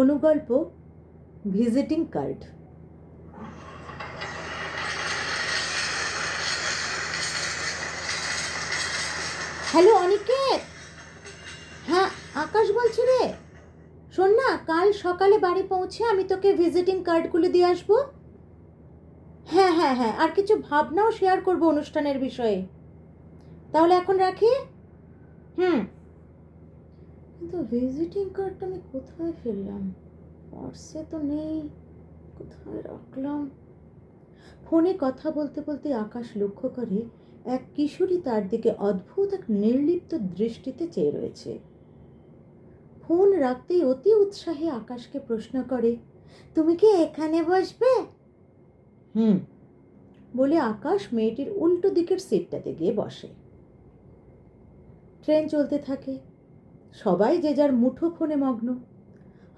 অনুগল্প visiting card. Hello Aniket, হ্যাঁ আকাশ বলছি রে। শোন না, কাল সকালে বাড়ি পৌঁছে আমি তোকে ভিজিটিং কার্ডগুলো দিয়ে আসবো। হ্যাঁ হ্যাঁ হ্যাঁ, আর কিছু ভাবনাও শেয়ার করবো অনুষ্ঠানের বিষয়ে। তাহলে এখন রাখি। হুম। কিন্তু ভিজিটিং কার্ডটা আমি কোথায় ফেললাম? পার্সে তো নেই, কোথায় রাখলাম? ফোনে কথা বলতে বলতে আকাশ লক্ষ্য করে এক কিশোরী তার দিকে অদ্ভুত এক নির্লিপ্ত দৃষ্টিতে চেয়ে রয়েছে। ফোন রাখতেই অতি উৎসাহে আকাশকে প্রশ্ন করে, তুমি কি এখানে বসবে? হুম বলে আকাশ মেয়েটির উল্টো দিকের সিটটাতে গিয়ে বসে। ট্রেন চলতে থাকে, সবাই যে যার মুঠো ফোনে মগ্ন।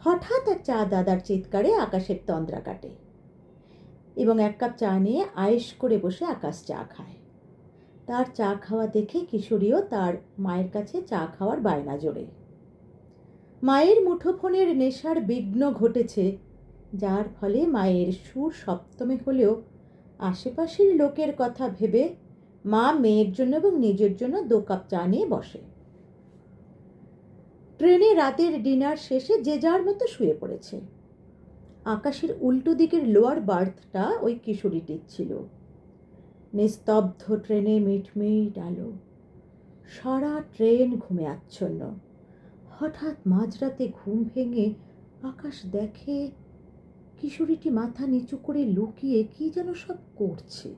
হঠাৎ এক চা দাদার চিৎকারে আকাশের তন্দ্রা কাটে এবং এক কাপ চা নিয়ে আয়েশ করে বসে আকাশ চা খায়। তার চা খাওয়া দেখে কিশোরীও তার মায়ের কাছে চা খাওয়ার বায়না জোরে। মায়ের মুঠোফোনের নেশার বিঘ্ন ঘটেছে, যার ফলে মায়ের সুর সপ্তমে হলেও আশেপাশের লোকের কথা ভেবে মা মেয়ের জন্য এবং নিজের জন্য 2 কাপ চা নিয়ে বসে। ট্রেনে রাতের ডিনার শেষে যে যার মতো শুয়ে পড়েছে। আকাশের উল্টো দিকের লোয়ার বার্থটা ওই কিশোরীটির ছিল। নিস্তব্ধ ট্রেনে মিটমিট আলো, সারা ট্রেন ঘুমে আচ্ছন্ন। হঠাৎ মাঝরাতে ঘুম ভেঙে আকাশ দেখে কিশোরীটি মাথা নিচু করে লুকিয়ে কি যেন সব করছে।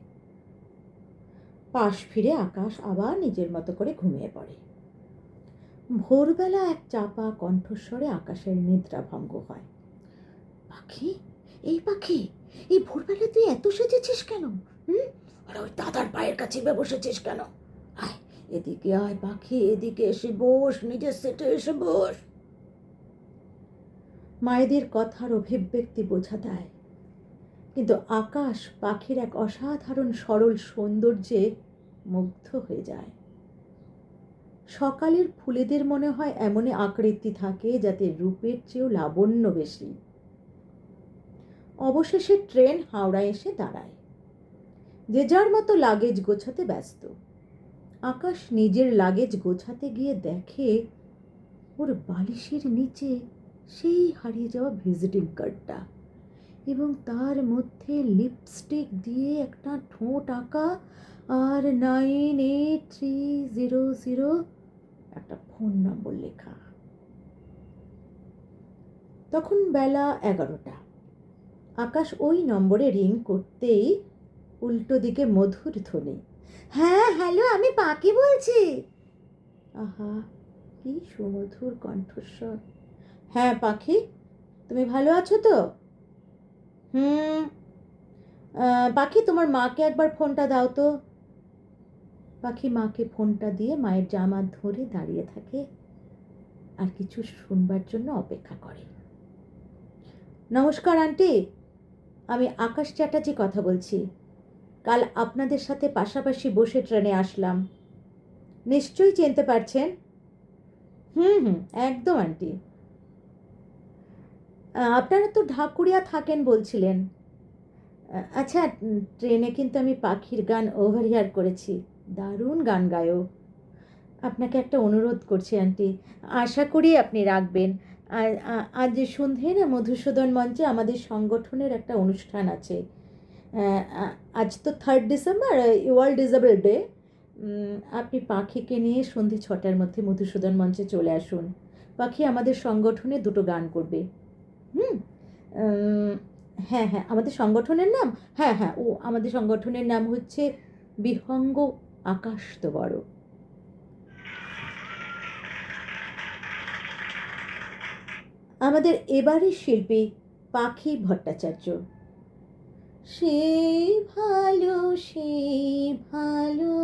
পাশ ফিরে আকাশ আবার নিজের মতো করে ঘুমিয়ে পড়ে। ভোরবেলা এক চাপা কণ্ঠস্বরে আকাশের নিদ্রা ভঙ্গ হয়। পাখি, এই পাখি, এই ভোরবেলা তুই এত সেজেছিস কেন? আর ওই দাদার পায়ের কাছে বসেছিস কেন? আয় এদিকে আয় পাখি, এদিকে এসে বস, নিজের সেটে এসে বস। মায়েদের কথার অভিব্যক্তি বোঝা দেয়, কিন্তু আকাশ পাখির এক অসাধারণ সরল সৌন্দর্যে মুগ্ধ হয়ে যায়। সকালের ফুলেদের মনে হয় এমনই আকৃতি থাকে যাতে রূপের চেয়েও লাবণ্য বেশি। অবশেষে ট্রেন হাওড়ায় এসে দাঁড়ায়। যে যার মতো লাগেজ গোছাতে ব্যস্ত। আকাশ নিজের লাগেজ গোছাতে গিয়ে দেখে ওর বালিশের নিচে সেই হারিয়ে যাওয়া ভিজিটিং কার্ডটা, এবং তার মধ্যে লিপস্টিক দিয়ে একটা ঠোঁট আঁকা আর 983000 একটা ফোন নম্বর লেখা। তখন বেলা 11টা। আকাশ ওই নম্বরে রিং করতেই উল্টো দিকে মধুর ধ্বনি, হ্যাঁ হ্যালো, আমি পাখি বলছি। আহা, কি সুমধুর কণ্ঠস্বর। হ্যাঁ পাখি, তুমি ভালো আছো তো? পাখি, তোমার মাকে একবার ফোনটা দাও তো। পাখি মাকে ফোনটা দিয়ে মায়ের জামা ধরে দাঁড়িয়ে থাকে আর কিছু শুনবার জন্য অপেক্ষা করে। নমস্কার আন্টি, আমি আকাশ চ্যাটার্জি কথা বলছি। কাল আপনাদের সাথে পাশাপাশি বসে ট্রেনে আসলাম, নিশ্চয়ই চিনতে পারছেন। হুম, একদম আন্টি। আপনারা তো ঢাকুরিয়া থাকেন বলছিলেন। আচ্ছা, ট্রেনে কিন্তু আমি পাখির গান ওভারহিয়ার করেছি, দারুণ গান গায়ো। আপনাকে একটা অনুরোধ করছি আন্টি, আশা করি আপনি রাখবেন। আজ সন্ধ্যে না মধুসূদন মঞ্চে আমাদের সংগঠনের একটা অনুষ্ঠান আছে। আজ তো 3 ডিসেম্বর, ওয়ার্ল্ড ডিসেবল ডে। আপনি পাখিকে নিয়ে সন্ধ্যে 6টার মধ্যে মধুসূদন মঞ্চে চলে আসুন। পাখি আমাদের সংগঠনে 2টো গান করবে। হুম। হ্যাঁ হ্যাঁ, আমাদের সংগঠনের নাম, হ্যাঁ হ্যাঁ, আমাদের সংগঠনের নাম হচ্ছে বিহঙ্গ আকাশ তো বড়। আমাদের এবারের শিল্পী পাখি ভট্টাচার্য। সে ভালো, সে ভালো,